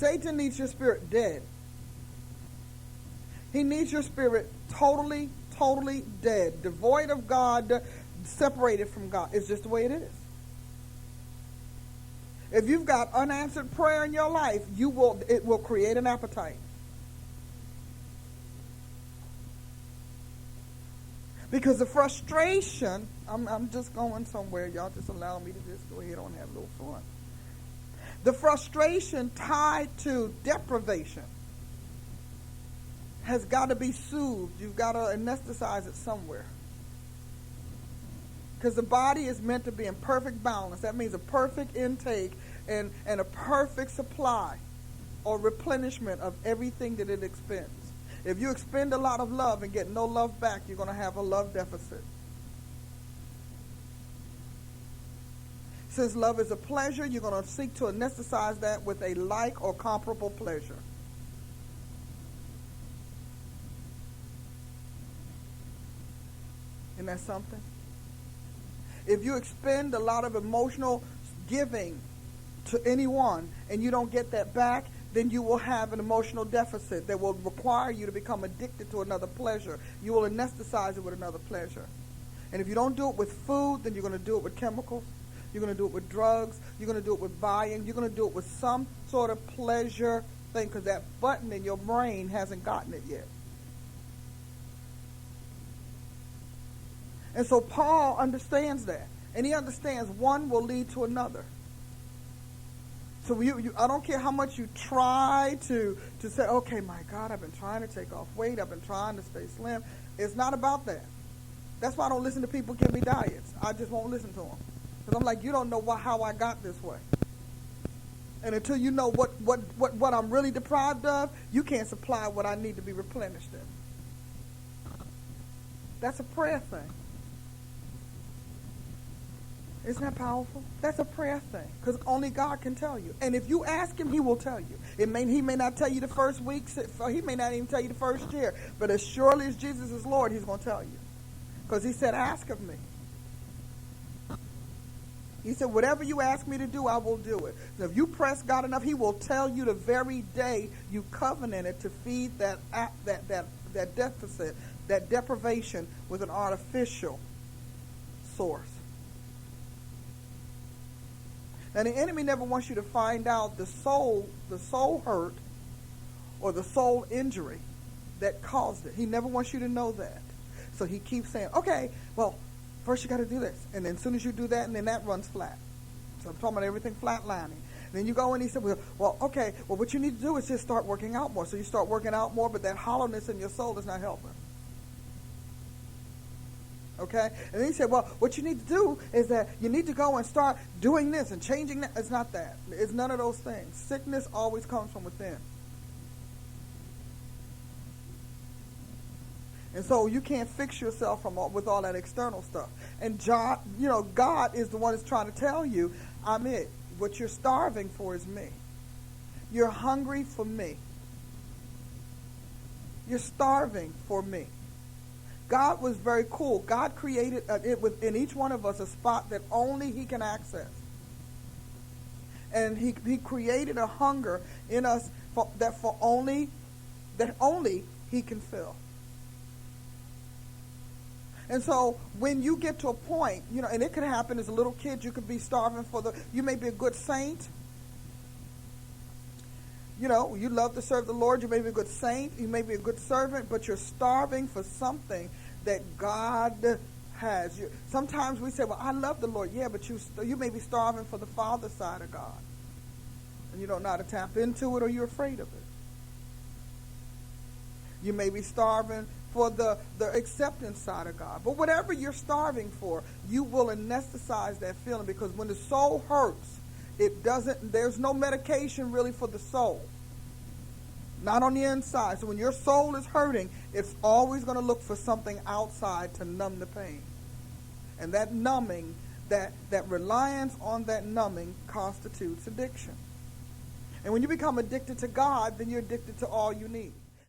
Satan needs your spirit dead. He needs your spirit totally, totally dead, devoid of God, separated from God. It's just the way it is. If you've got unanswered prayer in your life, it will create an appetite. Because the frustration, I'm just going somewhere. Y'all just allow me to just go ahead and have a little fun. The frustration tied to deprivation has got to be soothed. You've got to anesthetize it somewhere. Because the body is meant to be in perfect balance. That means a perfect intake and a perfect supply or replenishment of everything that it expends. If you expend a lot of love and get no love back, you're going to have a love deficit. Since love is a pleasure, you're going to seek to anesthetize that with a like or comparable pleasure. Isn't that something? If you expend a lot of emotional giving to anyone and you don't get that back, then you will have an emotional deficit that will require you to become addicted to another pleasure. You will anesthetize it with another pleasure. And if you don't do it with food, then you're going to do it with chemicals. You're going to do it with drugs. You're going to do it with buying. You're going to do it with some sort of pleasure thing because that button in your brain hasn't gotten it yet. And so Paul understands that. And he understands one will lead to another. So I don't care how much you try to say, okay, my God, I've been trying to take off weight. I've been trying to stay slim. It's not about that. That's why I don't listen to people give me diets. I just won't listen to them. Because I'm like, you don't know how I got this way. And until you know what I'm really deprived of, you can't supply what I need to be replenished in. That's a prayer thing. Isn't that powerful? That's a prayer thing. Because only God can tell you. And if you ask him, he will tell you. He may not tell you the first week. He may not even tell you the first year. But as surely as Jesus is Lord, he's going to tell you. Because he said, ask of me. He said, whatever you ask me to do, I will do it. So if you press God enough, he will tell you the very day you covenanted to feed that deficit, that deprivation with an artificial source. Now, the enemy never wants you to find out the soul hurt or the soul injury that caused it. He never wants you to know that. So he keeps saying, okay, well, first you got to do this. And then as soon as you do that, and then that runs flat. So I'm talking about everything flatlining. Then you go and he said, well, okay, well, what you need to do is just start working out more. So you start working out more, but that hollowness in your soul is not helping. Okay? And then he said, well, what you need to do is that you need to go and start doing this and changing that. It's not that. It's none of those things. Sickness always comes from within. And so you can't fix yourself with all that external stuff. And God is the one that's trying to tell you, I'm it. What you're starving for is me. You're hungry for me. You're starving for me. God was very cool. God created within each one of us a spot that only he can access. And he created a hunger in us that only he can fill. And so when you get to a point, and it could happen as a little kid, you could be starving you may be a good saint. You love to serve the Lord. You may be a good saint. You may be a good servant, but you're starving for something that God has. Sometimes we say, well, I love the Lord. Yeah, but you may be starving for the Father side of God. And you don't know how to tap into it, or you're afraid of it. You may be starving for the acceptance side of God. But whatever you're starving for, you will anesthetize that feeling, because when the soul hurts, there's no medication really for the soul. Not on the inside. So when your soul is hurting, it's always going to look for something outside to numb the pain. And that numbing, that reliance on that numbing constitutes addiction. And when you become addicted to God, then you're addicted to all you need.